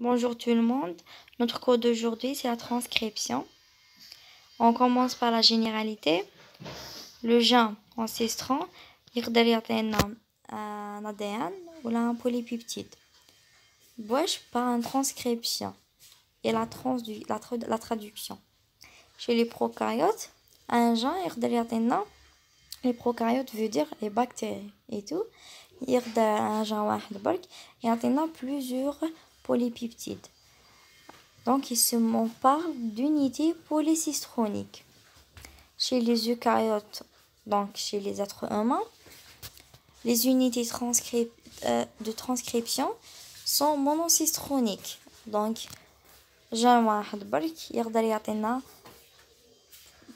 Bonjour tout le monde. Notre cours d'aujourd'hui, c'est la transcription. On commence par la généralité. Le gène ancestral, يقدر يعطينا un ADN ou un polypeptide. Par une transcription et la traduction. Chez les prokaryotes, un gène يقدر يعطينا les prokaryotes veut dire les bactéries et tout. يقدر un gène واحد برك يعطينا plusieurs polypeptides. Donc, on parle d'unité polycistronique. Chez les eucaryotes, donc chez les êtres humains, les unités de transcription sont monocistroniques. Donc, gène واحد برك يقدر يعطينا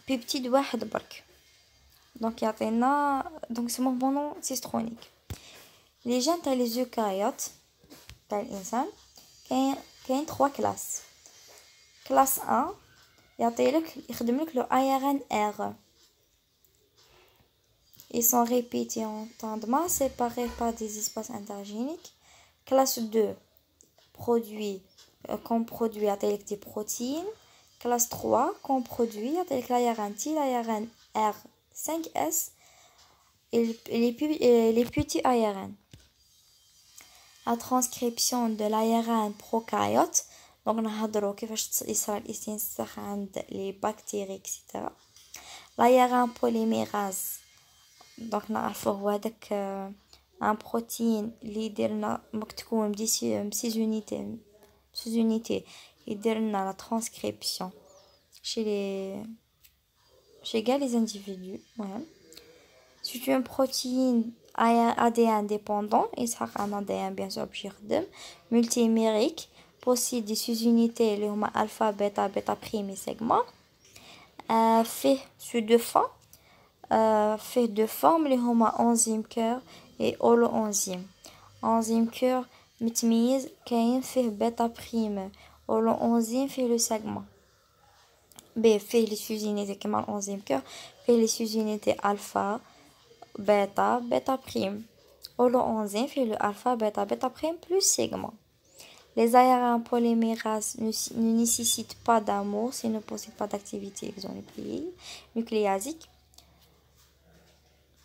peptide واحد برك. Donc c'est monocistronique. Les gènes تاع les eucaryotes تاع الإنسان كاين 3 classes. Classe 1 يخدملك le ARN R. Ils sont répétés en temps de masse séparés par des espaces intergéniques. Classe 2 qu'on produit avec des protéines. Classe 3 qu'on produit avec l'ARN T, l'ARN R5S et les petits ARN. La transcription de l'ARN prokaryote. Donc نهضروا كيفاش يصرى الاستنساخ عند les bactéries etc. l'ARN polymérase. donc نعرفوا هو هذاك un protéine اللي يديرنا مكتكون ب 6 unités يديرنا la transcription chez les individus. C'est une protéine ADN dépendant يسحق un ADN bien sûr باش يخدم multimérique possède des sous-unités اللي هما alpha, bêta, bêta prime et sigma. fait sur deux formes اللي هما enzyme cœur et holoenzyme. enzyme cœur متميز كاين فيه bêta prime holoenzyme فيه le sigma. فيه les sous-unités كما enzyme cœur فيه les sous-unités alpha, bêta, bêta prime. holoenzyme فيه le alpha, bêta, bêta prime plus sigma. Les ARN polymérases ne nécessitent pas d'amour s'ils ne possèdent pas d'activité exonucléasique.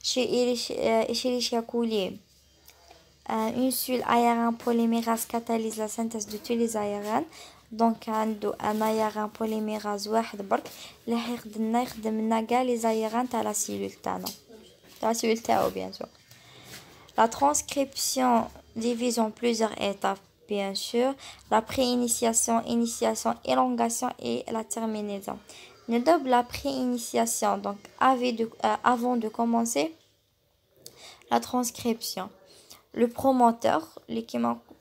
Chez Escherichia coli, une seule ARN polymérase catalyse la synthèse de tous les ARN. Donc, un ARN polymérase واحد برك اللي يخدم لنا كاع les ARN تاع la cellule تاعنا. تاع la cellule تاعو bien sûr. La transcription divise en plusieurs étapes. Bien sûr, la préinitiation, initiation, élongation et la terminaison. Nous double la préinitiation, donc avant de commencer la transcription. Le promoteur,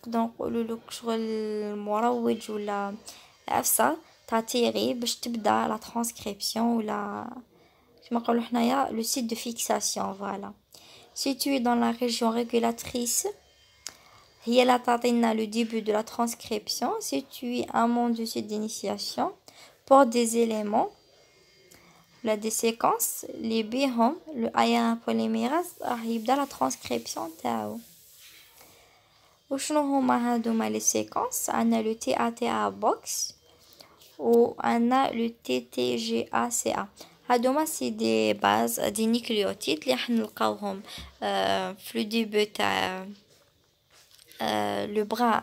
donc le المروج ولا العفسة تعطيري باش تبدا la transcription ولا كما نقولوا حنايا le site de fixation. Voilà. Situé dans la région régulatrice. هي لا تعطينا le début de la transcription situé amont du site d'initiation porte des éléments des séquences اللي بيهم le ARN polymérase راح يبدا la transcription تاعو. وشنو هما هادوما les séquences؟ عندنا le TATA box و عندنا le TTGACA. هادوما سي دي باز دي نيكليوتيد اللي راح نلقاوهم في le début تاع le bras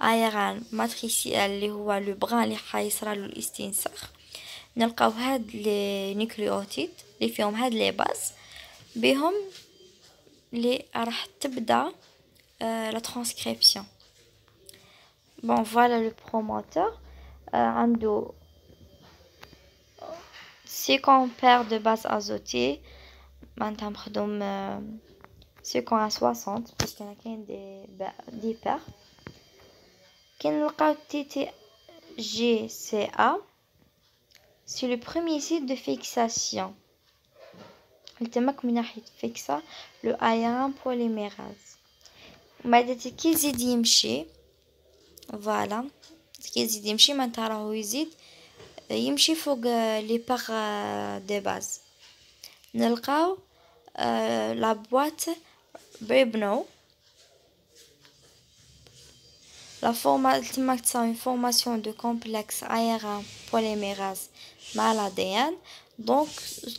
ARN matriciel اللي هو le bras اللي حيصرى له الاستنساخ. نلقاو هاد لي نيكليوتيد اللي فيهم هاد لي باز بهم اللي راح تبدا la transcription. Bon, voilà le promoteur. عنده 50 paires de bases azotées. معناتها مخدوم 50 à 60 parce qu'il y a des paires. كنلقاو TTGCA. C'est le premier site de fixation. التمك من ناحية فيكسا le ARN polymérase. بعد كي يزيد يمشي فوالا كي يزيد يمشي معناتها راهو يزيد يمشي فوق لي باغ دي باز. نلقاو لا بواط بريبنو une formation de complexe ARN polymérase مع l'ADN. Donc,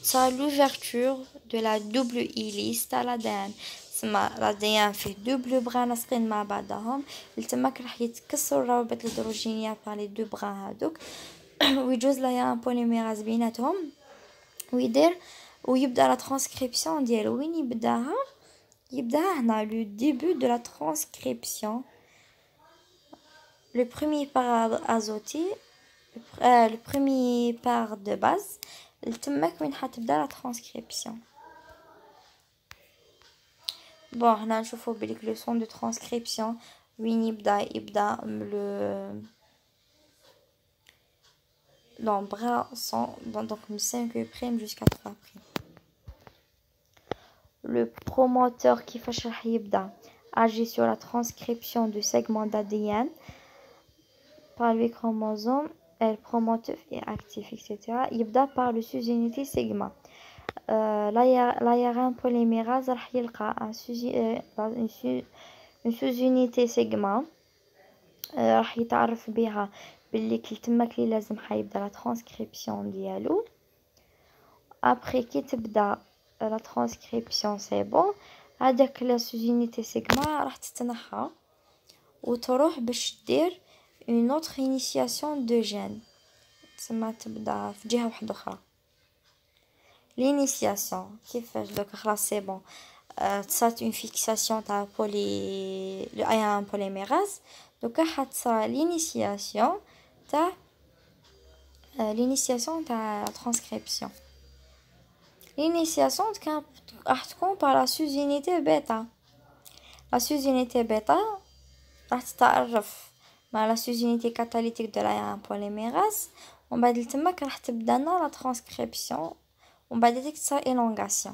ça l'ouverture de la double hélice à l'ADN. l'ADN fait double bras لاصقين مع بعضهم. تماك راح يتكسروا الروابط الهيدروجينية par les deux bras هذوك. ويجوز l'ARN polymérase بيناتهم. ويبدأ la transcription ديالو. وين يبداها هنا le début de la transcription. Le premier par azoté, le premier par de base, تماك وين حتبدا la transcription. Bon, هنا نشوفوا بليك le son de transcription وين يبدا le bras son donc 5' jusqu'à 3'. Le promoteur qui راح يبدا agit sur la transcription du segment d'ADN par les chromosomes, le promoteur est actif, etc. يبدا par le sous-unité sigma. l'ARN polymérase راح يلقى une sous-unité sigma راح يتعرف بها باللي تماك لي لازم حيبدا la transcription ديالو. après كي تبدا la transcription c'est bon, هذاك la sous-unité sigma راح تتنحى وتروح باش دير une autre initiation de gène. تسمى تبدا في جهة واحدة أخرى. l'initiation كيفاش دوك خلاص c'est bon, تصات une fixation تاع le ARN polymérase. دوكا حتصرى l'initiation تاع transcription. l'initiation راح تكون par la sous-unité bêta. la sous-unité bêta راح تتعرف مع la sous-unité catalytique de l'ARN polymérase. ومن بعد تماك راح تبدا لنا la transcription ومن بعد ديك تصير élongation.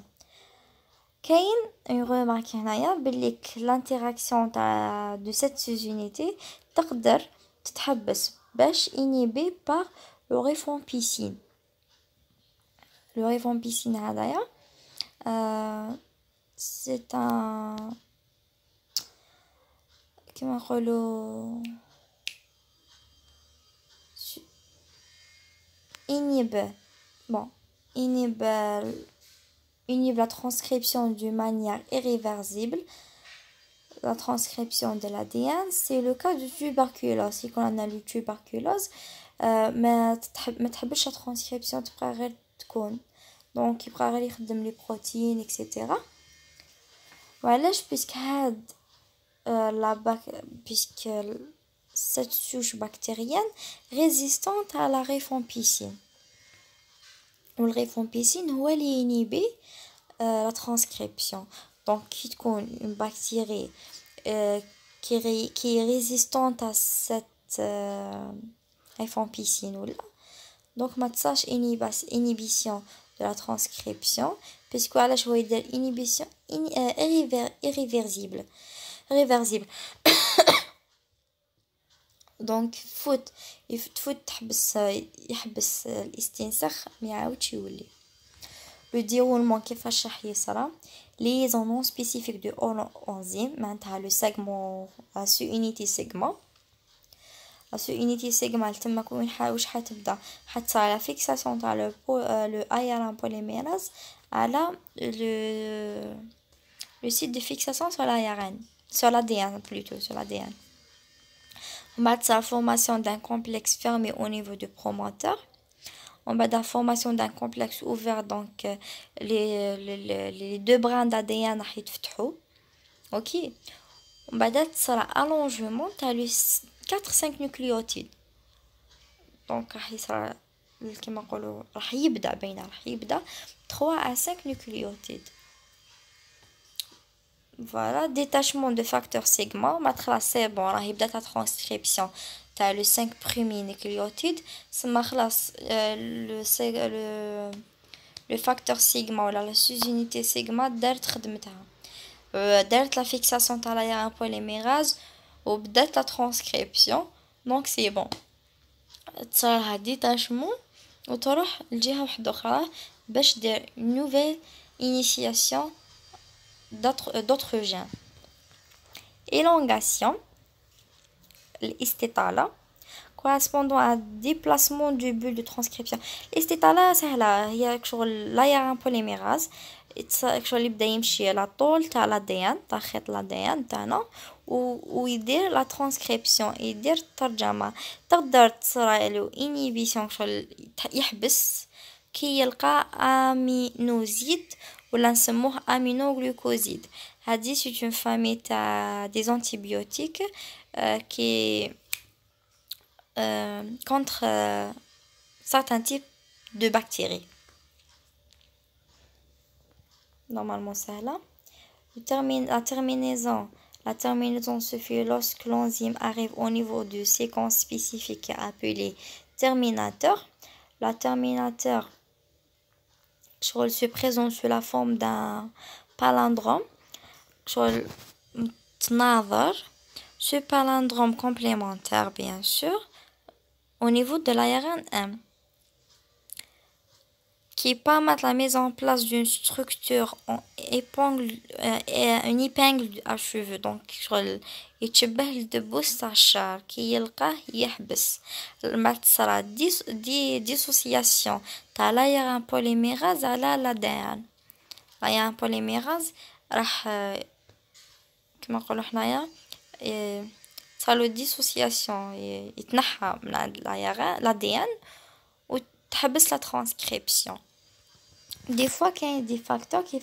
كاين une remarque هنايا بلي l'interaction تاع de cette sous-unité تقدر تتحبس باش inhibé par le rifampicine. le rifampicine هذايا c'est un كما نقولوا inhibe la transcription d'une manière irréversible. La transcription de l'ADN, c'est le cas de tuberculose. Si on a le tuberculose, ما تحبش la transcription تبقى غير تكون. Donc يبقى غير يخدم les protéines etc. وعلاش puisque cette souche bactérienne résistante à la rifampicine. Le rifampicine هو اللي inhibe la transcription. Donc qui تكون une bactérie qui est résistante à cette rifampicine ou là. Donc ما تصاش inhibition de la transcription puisque علاش هو يدير inhibition irréversible. دونك تفوت يحبس الاستنساخ ما يعاودش يولي. لو ديرولمون كيفاش راح يصرى ليزون نون سبيسيفيك دو انزيم معناتها لو سيغمون سو يونيتي سيغما. لا سو يونيتي سيغما تماك وين واش حتبدا حتصرى لا فيكساسيون تاع لو ARN polymérase على le site de fixation sur l'ARN, sur l'ADN plutôt, sur l'ADN. On va la formation d'un complexe fermé au niveau du promoteur. On va la formation d'un complexe ouvert, donc les deux brins d'ADN راح يتفتحوا. Ok. On va la allongement t'as les 4-5 nucléotides. Donc راح يصير كما نقولوا راح يبدا 3 à 5 nucléotides. Voilà, détachement de facteur sigma. C'est bon, là, il y a la transcription. Tu as le 5 premiers nucléotides. C'est le facteur sigma, ou la sous-unité sigma, d'être la fixation de l'ARN polymérase ou d'être la transcription. Donc, c'est bon. Tu as le détachement. Ou tu vas une nouvelle initiation d'autres gènes. Élongation. الاستطالة correspondant à déplacement du bulle de transcription. الاستطالة سهلة، هي شغل لاير بوليميراز شغل يبدا يمشي على طول تاع الاديان تاع خيط الاديان تاعنا ويدير لا ترانسكريبسيون، يدير الترجمة. تقدر تصرالو انيبيسيون شغل يحبس كي يلقى امينوزيد ولا نسموه امينوغلوكوزيد. هادي سي اون فامي تاع دي انتيبيوتيك كي contre certains types de bactéries. Normalement سهلة. La terminaison se fait lorsque l'enzyme arrive au niveau de séquence spécifique appelée terminateur. La terminateur se présente sous la forme d'un palindrome. Ce palindrome complémentaire, bien sûr, au niveau de l'ARN, qui permet la mise en place d'une structure en une épingle à cheveux. Donc يتشبه الدبوس تاع الشعر كي يلقاه يحبس. ما تصرى ديسوسياسيون تاع لايران بوليميراز على لادان. لايران بوليميراز راح كما نقولوا حنايا صاروا ديسوسياسيون يتنحى من عند لادان وتحبس لا ترانسكريبسيون. دي فوا كاين دي فاكتور كي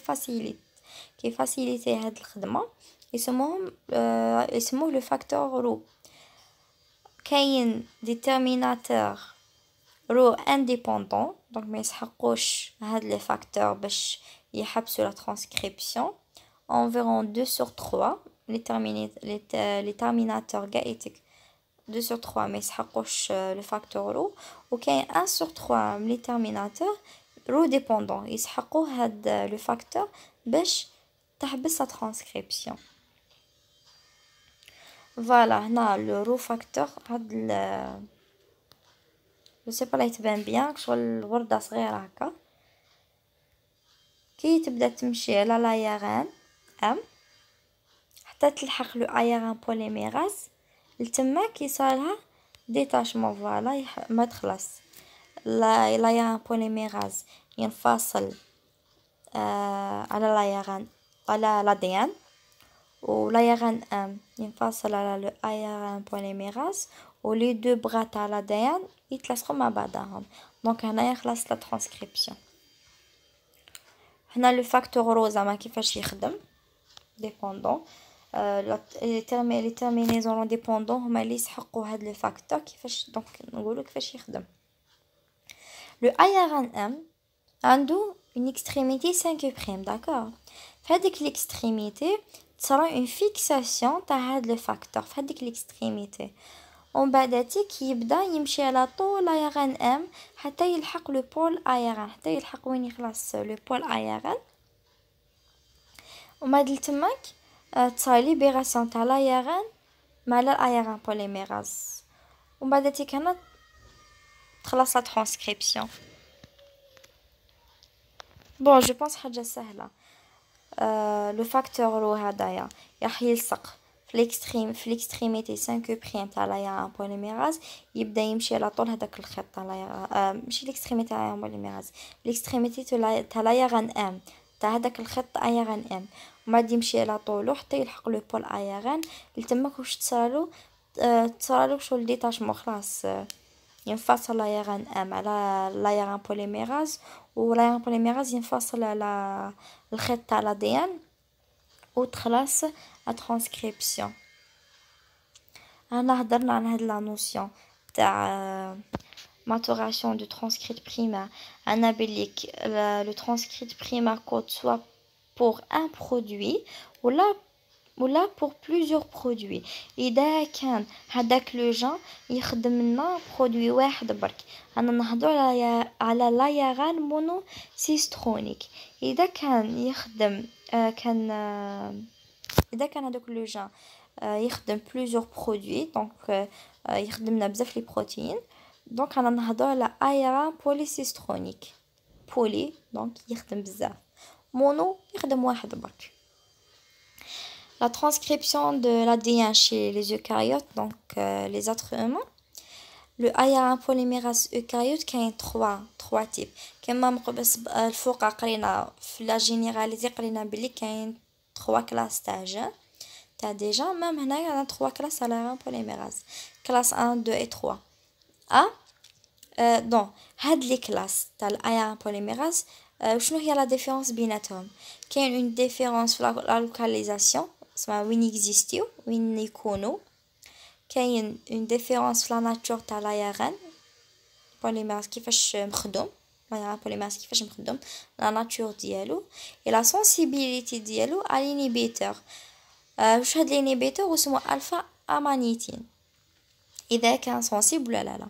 فاسيليتي هاد الخدمه يسموه لو فاكتور رو. كاين ديتيرميناتور رو انديبوندون دونك ما يسحقوش هاد لي فاكتور باش يحبسوا لا ترانسكريبسيون environ 2 sur 3 les terminateurs gaétiques 2 sur 3 ما يسحقوش le facteur رو. وكاين 1 sur 3 من les terminateurs رو dépendant يسحقوا هاد le facteur باش تحبس la transcription. فوالا هنا لو رو فاكتور هاد جو سي با لا يتبان بيان شغل وردة صغيرة هكا كي تبدا تمشي على لايران ام حتى تلحق لو ايران بوليميراز لتماك يصالها ديتاشمون. فوالا ما تخلص لايران بوليميراز ينفصل على لايران على لاديان ولايران ام ينفصل على لو ايران بوليميراز ولي دو بغا تاع لاديان يتلاصقوا مع بعضهم. دونك هنايا خلاص لا ترانسكريبسيون. هنا لو فاكتور رو زعما كيفاش يخدم ديبوندون لي تيرمينيزون ديبوندون هما اللي يسحقوا هاد لو فاكتور كيفاش. دونك نقولوا كيفاش يخدم. لو ايران ام عنده une extrémité 5 prime, d'accord. فهاديك l'extrémité تصرا une fixation تاع هاد لو فاكتور فهاديك l'extrémité ومن بعداتي كيبدا يمشي على طول ايران ام حتى يلحق لو بول ايران حتى يلحق وين يخلص لو بول ايران. وما دل تماك تصرا ليبيراسيون تاع لايران مع الايران بوليميراز ومن بعداتي كانت تخلص لا ترانسكريبسيون. بون جو بونس حاجه سهله. لو فاكتور رو هدايا راح يلصق في الاكستريميتي 5 بريم تاع لايران بوليميراز يبدا يمشي على طول هذاك الخيط تاع لايران ماشي الاكستريميتي تاع لايران بوليميراز الاكستريميتي تاع لايران ام تاع هذاك الخيط ايران ام وما يمشي على طول حتى يلحق لو بول ايران لتماك واش تصرالو شغل ديتاشمون خلاص ينفصل لايران ام على لايران بوليميراز ولايران بوليميراز ينفصل على الخيط تاع لاديان وتخلص لا ترانسكريبسيون. انا هضرنا عن هاد لا نوسيون تاع maturation du transcrit primaire. انا بليك le transcrit primaire code soit pour un produit ولا pour plusieurs produits. اذا كان هذاك لو جان يخدم لنا برودوي واحد برك انا نهضروا على لايران مونو سيسترونيك. اذا كان يخدم اذا كان هذاك لو جان يخدم plusieurs produits دونك يخدم لنا بزاف لي بروتين دونك انا نهضروا على ايران بوليسيسترونيك. بولي دونك يخدم بزاف مونو يخدم واحد برك. la transcription de l'ADN chez les eucaryotes, donc les êtres humains. Le ARN polymérase eucaryote كاين trois types. كما بس الفوق قرينا في لا جينيراليزي قرينا بلي كاين 3 classes تاع t'as déjà même هنايا 3 classes à l'ARN polymérase. Classe 1, 2 et 3. donc هاد لي كلاس تاع الARN polymérase شنو هي لا ديفيرونس بيناتهم؟ كاين اون ديفيرونس في لا لوكاليزاسيون اسمها وين يكزيستيو وين يكونوا. كاين اون ديفيرونس في لا ناتور تاع الARN polymérase كيفاش مخدوم. الARN polymérase كيفاش مخدوم لا ناتور ديالو اي لا سونسيبيليتي ديالو على الانيبيتور. واش هاد الانيبيتور اسمه الفا امانيتين اذا كان سونسيبل ولا لا.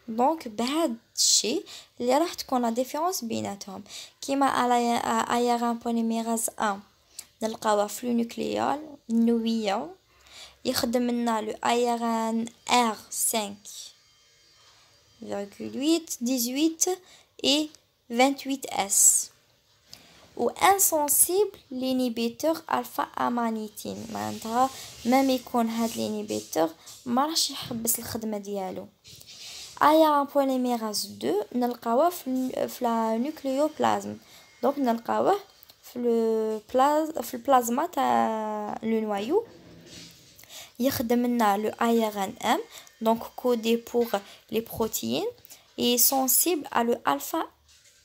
دونك بهذا الشيء اللي راح تكون لا ديفيرونس بيناتهم. كيما على ARN polymérase 1 نلقاوها في النوكليال النوويه يخدم لنا لو ARN R5,8 18 et 28S و insensible l'inhibiteur alpha amanitin. معناتها مام يكون هاد الانيبيتور ما راحش يحبس الخدمه ديالو. ARN polymérase 2 نلقاوه في لا نوكليوبلازم. دونك نلقاوه في البلازما تاع لو نوايو يخدم لنا لو ARN M donc codé pour les protéines et sensible à le alpha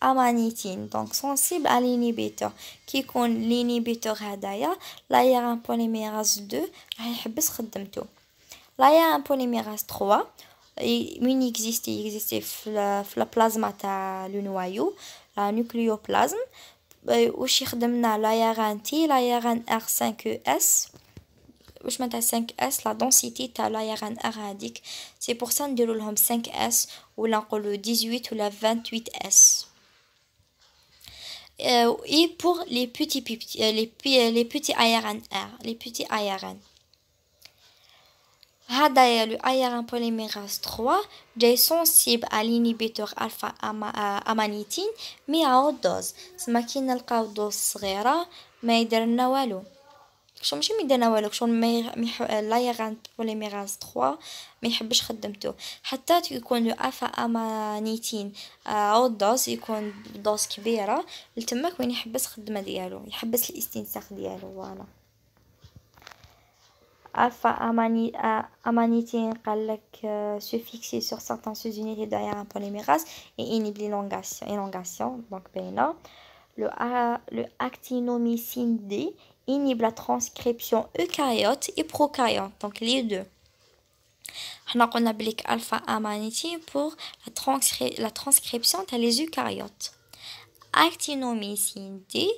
amanitin donc sensible à l'inhibiteur كي يكون l'inhibiteur هدايا l'ARN polymérase 2 راح يحبس خدمته. l'ARN polymérase 3 وين يكزيستي في لا بلازما تاع لو نوايو لا نوكليوبلازم. واش يخدمنا l'ARN T l'ARN R5S. واش معناتها 5S لا densité تاع l'ARN R هذيك سي بور سا نديرو لهم 5S ولا نقولوا 18 ولا 28S. et pour les petits ARN R les petits ARN هذا le ARN polymérase 3 جاي sensible à l'inhibiteur alpha amanitin mais à haute dose. سما كي نلقاو دوز صغيره ما يدير لنا والو. شو ماشي ميدنا والو شلون l'ARN polymérase 3 ما يحبش خدمته حتى يكون له الفا امانيتين او دوز يكون دوز كبيره لتماك وين يحبس خدمه ديالو يحبس الاستنساخ ديالو. فوالا alpha amanitin قال لك se fixer sur certains sous-unités d'ARN polymérase et inhibe l'élongation donc باينه. le actinomycine D inhibe la transcription eucaryote et procaryote donc les deux. حنا قلنا بليك alpha amanitin pour la transcription تاع les eucaryotes. actinomycine D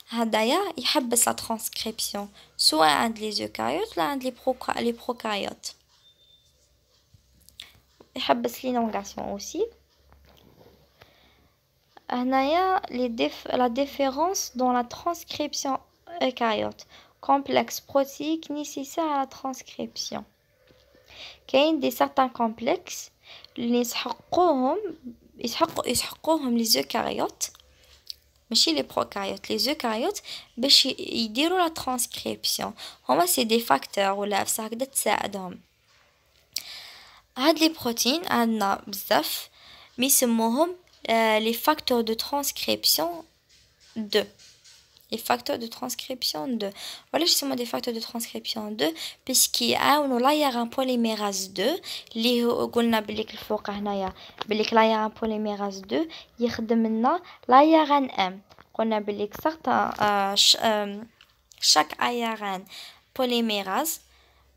هدايا يحبس la transcription soit عند les eucaryotes لا عند les procaryotes. يحبس l'élongation aussi. هنايا la différence dans la transcription eucaryote complexe protéique nécessaire à la transcription. كاين دي certains complexes اللي يسحقوهم les eucaryotes ماشي les procaryotes les eucaryotes باش يديروا la transcription. هما c'est des facteurs ولا بصح هكذا تساعدهم. هاد لي بروتين عندنا بزاف يسموهم les facteurs de transcription 2. les facteurs de transcription 2 ولا يسموا des facteurs de transcription 2 باسكو يعاونوا l'ARN polymérase 2 اللي هو قلنا بليك الفوق هنايا بليك l'ARN polymérase 2 يخدم لنا l'ARN M. قلنا بليك chaque ARN polymérase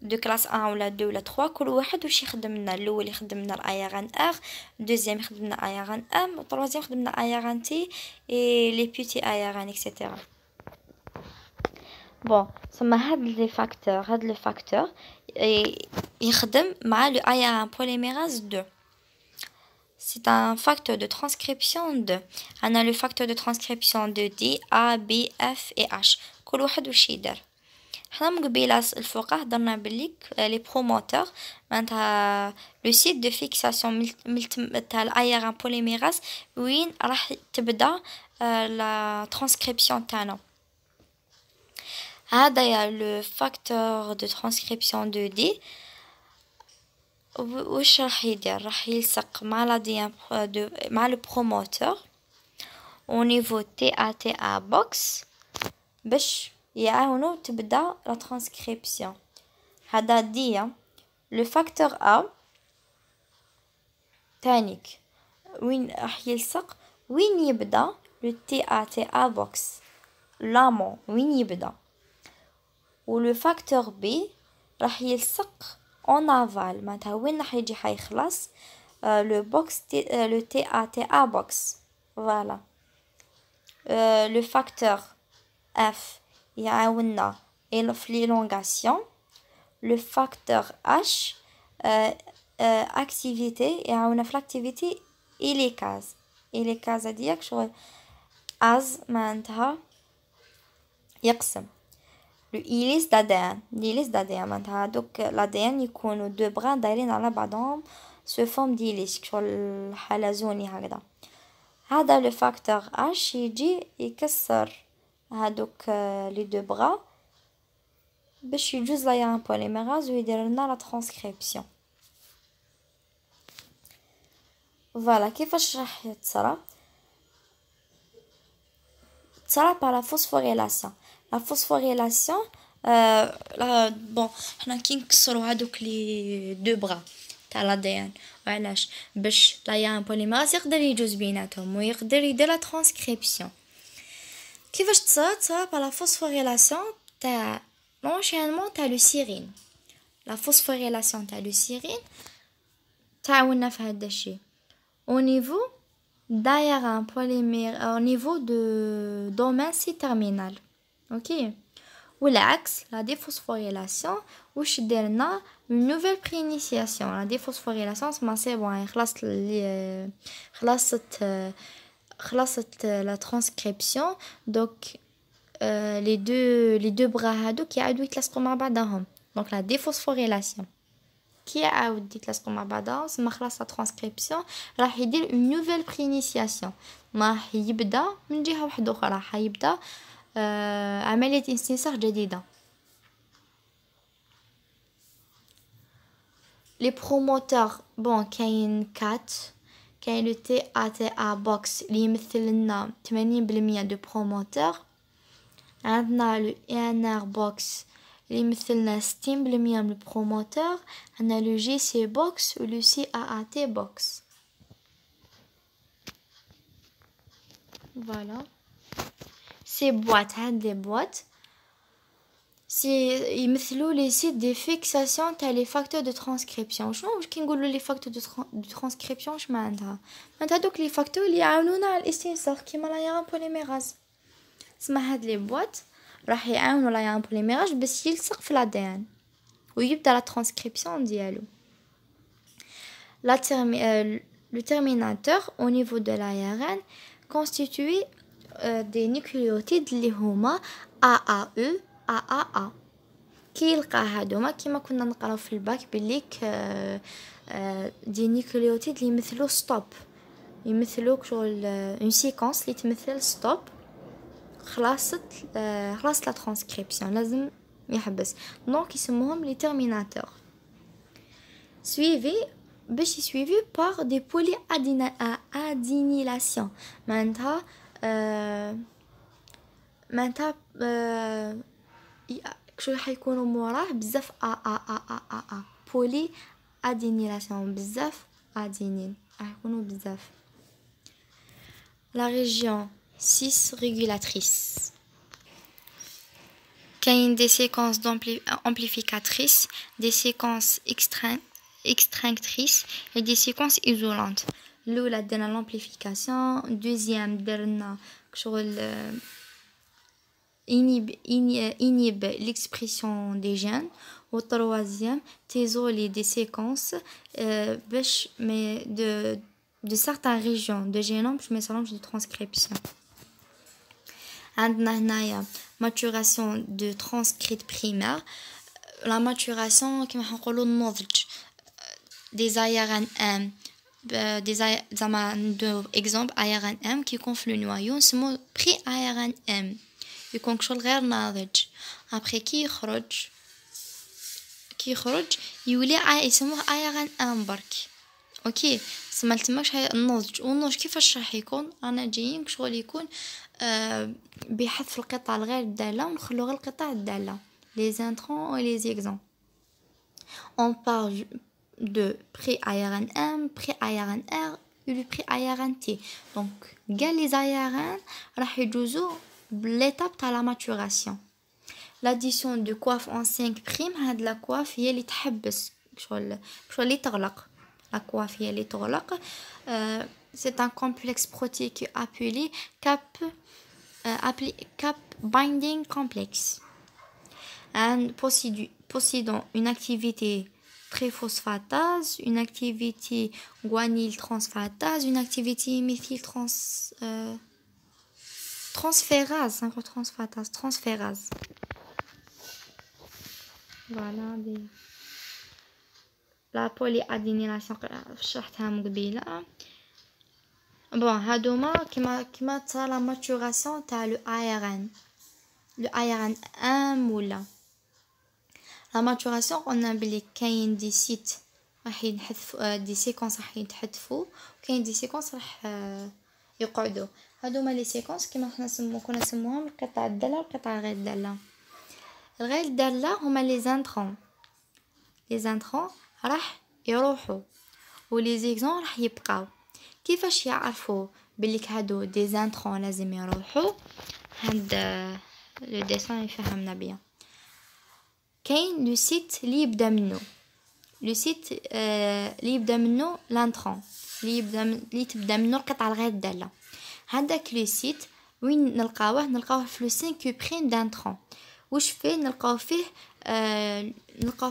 de classe 1 ولا 2 ولا 3 كل واحد واش يخدم لنا. الاول يخدم لنا الARN R دوزيام يخدم لنا ARN M وطروازيام يخدم لنا ARN T et les petits ARN etc. bon ثم هاد لو فاكتور يخدم مع le ARN polymérase 2. c'est un facteur de transcription 2. on a le facteur de transcription de D A B F et H كل واحد واش يدير. حنا من قبيله الفوق هضرنا بليك لي بروموتور معناتها لو سيت دو فيكساسيون تاع الARN polymérase وين راح تبدا لا ترانسكريبسيون تاعنا. هذا le facteur de transcription de D. واش راح يدير؟ راح يلصق مع l'ADN مع le promoteur au niveau TATA box باش يعاونو تبدا la transcription. هذا دي le facteur A تانيك وين راح يلصق وين يبدا le TATA box l'amont وين يبدا. و le facteur B راح يلصق en aval معناتها وين راح يجي حيخلص le box le TATA box. Voilà. Le facteur F يعاوننا في l'élongation. Le facteur H activité يعاوننا في l'activité hélicase. hélicase هاديك شغل از معناتها يقسم. le hélice d'ADN l'hélice d'ADN معناتها هادوك l'ADN يكونوا دو بغا دايرين على بعضهم سو فورم ديليس شغل حلزوني هكذا. هذا لو فاكتور اش يجي يكسر هادوك لي دو بغا باش يجوز لايران بوليميراز ويدير لنا لا ترانسكريبسيون. فوالا كيفاش راح تصرا par la phosphorylation. La phosphorylation bon حنا كي نكسروا هادوك لي دو بغا تاع l'ADN وعلاش باش لايران بوليميراز يقدر يجوز بيناتهم ويقدر يدير لا ترانسكريبسيون. كيفاش تصرا par la phosphorylation تاع l'enchaînement تاع لو سيرين. la phosphorylation تاع لو سيرين تعاوننا في هذا الشيء au niveau d'ailleurs un polymère au niveau de domaine C-terminal. OK. والعكس la déphosphorylation واش درنا une nouvelle préinitiation. la déphosphorylation c'est bon خلصت la transcription donc les deux bras هادوك يعاودوا يتلاصقوا مع بعضهم. donc la déphosphorylation كي يعاود يتلاصقوا مع بعضهم ما خلاص لا ترانسكريبسيون راح يدير اون نوفيل برينيسياسيون. ما راح يبدا من جهه واحده اخرى راح يبدا عمليه استنساخ جديده. لي بروموتور بون كاين 4 كاين لو تي ا تي ا بوكس اللي يمثل لنا 80% دو بروموتور. عندنا لو اي ان ار بوكس اللي يمثلنا 60% من البروموتور. عندنا لو جي سي بوكس و لو سي ا ا تي بوكس. فوالا سي بواط هاد لي بواط سي يمثلوا لي سيت دي فيكساسيون تاع لي فاكتور دو ترانسكريبسيون. شنو واش كي نقولوا لي فاكتور دو ترانسكريبسيون واش معناتها؟ معناتها دوك لي فاكتور اللي يعاونونا على الاستنساخ كيما لايران بوليميراز. اسمع هاد لي بواط راح يعاونوا لايران بوليميراز باش يلصق في l'ADN ويبدا لا ترانسكريبسيون ديالو. le terminateur au niveau de l'ARN constitué des nucléotides اللي هما AAE AAA. كي يلقى هادوما كيما كنا نقراو في الباك بليك دي نيوكليوتيد اللي يمثلوا ستوب يمثلوا شغل اون سيكونس اللي تمثل ستوب خلاص لا ترانسكريبسيون لازم يحبس. دونك يسموهم لي تيرميناتور suivi باش يسويفي par des polyadénylation. معناتها شو حيكونوا موراه بزاف ا بولي ادينيلاسيون بزاف ادينين راح يكونوا بزاف. la région 6 régulatrice كاين des séquences amplificatrices, des séquences extinctrices et des séquences isolantes. الاولى درنا l'amplification, deuxième درنا شغل inhibe l'expression des gènes ou troisième t'isoler des séquences باش de certaines régions de génome باش ما يصيرهمش de transcription. عندنا هنايا maturation de transcript primaire. la maturation كيما نقولوا النضج des ARNM exemple ARNM qui gonfle le noyau نسموه pré ARNM يكون شغل غير ناضج. ابخي كي يخرج يولي يسموه ايران ان برك. اوكي سما تماش هاي النضج، والنضج كيفاش راح يكون؟ انا جايين شغل يكون بحذف القطع الغير الدالة ونخلو غير القطع الدالة les intrants et les exempts. On parle de prix ARN M, prix ARN R et le prix ARN T. Donc قال les ARN راح يجوزوا l'étape تاع la maturation. L'addition de coiffe en 5 primes هاد la coiffe هي اللي تحبس شغل اللي تغلق. La coiffe هي اللي تغلق. C'est un complexe protéique appelé cap binding complex and possédant une activité triphosphatase, une activité guanyl transfatase, une activité méthyl transférase. Voilà. La polyadénylation شرحتها من قبيله. بون هادوما كيما تصرا لا ماتوراسيون تاع لو ARN ام ولا لا ماتوراسيون. قلنا بلي كاين دي سيت راح ينحذف دي سيكونس راح يتحذفوا، وكاين دي سيكونس راح يقعدوا. هادوما لي سيكونس كيما كنا نسموهم القطع الداله والقطع غير الداله. الغير الداله هما لي زانترون راح يروحوا ولي زيكزون راح يبقاو. كيفاش يعرفوا بلي هادو دي زانترون لازم يروحوا؟ هاد لو ديسان يفهمنا بيان. كاين لو سيت اللي يبدا منه لانترون اللي تبدا منه القطعه الغير الداله. هذاك لو سيت وين نلقاوه في لو 5 بريم دانترون. واش فيه؟ نلقاو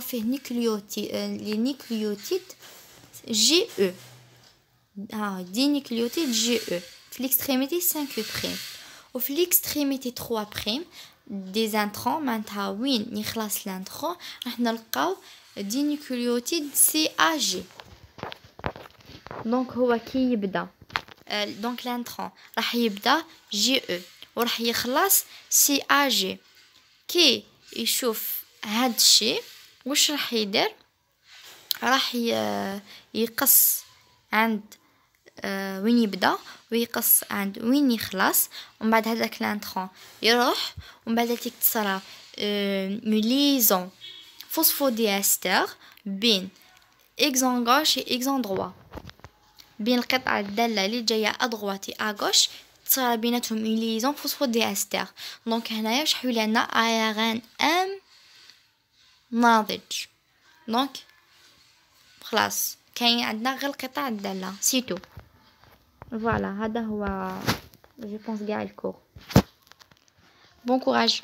فيه لي نيكليوتيد جي او. دي نيكليوتيد جي او في l'extrémité 5 بريم، وفي l'extrémité 3 بريم دي زانترون. معناتها وين يخلص لانترون راح نلقاو دي نيكليوتيد سي ا جي. دونك هو كي يبدا دونك لانترون راح يبدا جي او وراح يخلص سي ا جي. كي يشوف هاد الشيء واش راح يدير؟ راح يقص عند وين يبدا ويقص عند وين يخلص، ومن بعد هذاك لانترون يروح، ومن بعد تصرا ليزون فوسفوديستر بين اكزون غوش و اكزون دروا، بين القطعه الداله اللي جايه ادغواتي اغوش تصرا بيناتهم ليزون فوسفوديستر. دونك هنايا واش حيولي لنا ARN ام ناضج. دونك خلاص كاين عندنا غير القطع الداله سيتو. فوالا هذا هو جو بونس كاع الكور. بون كوراج.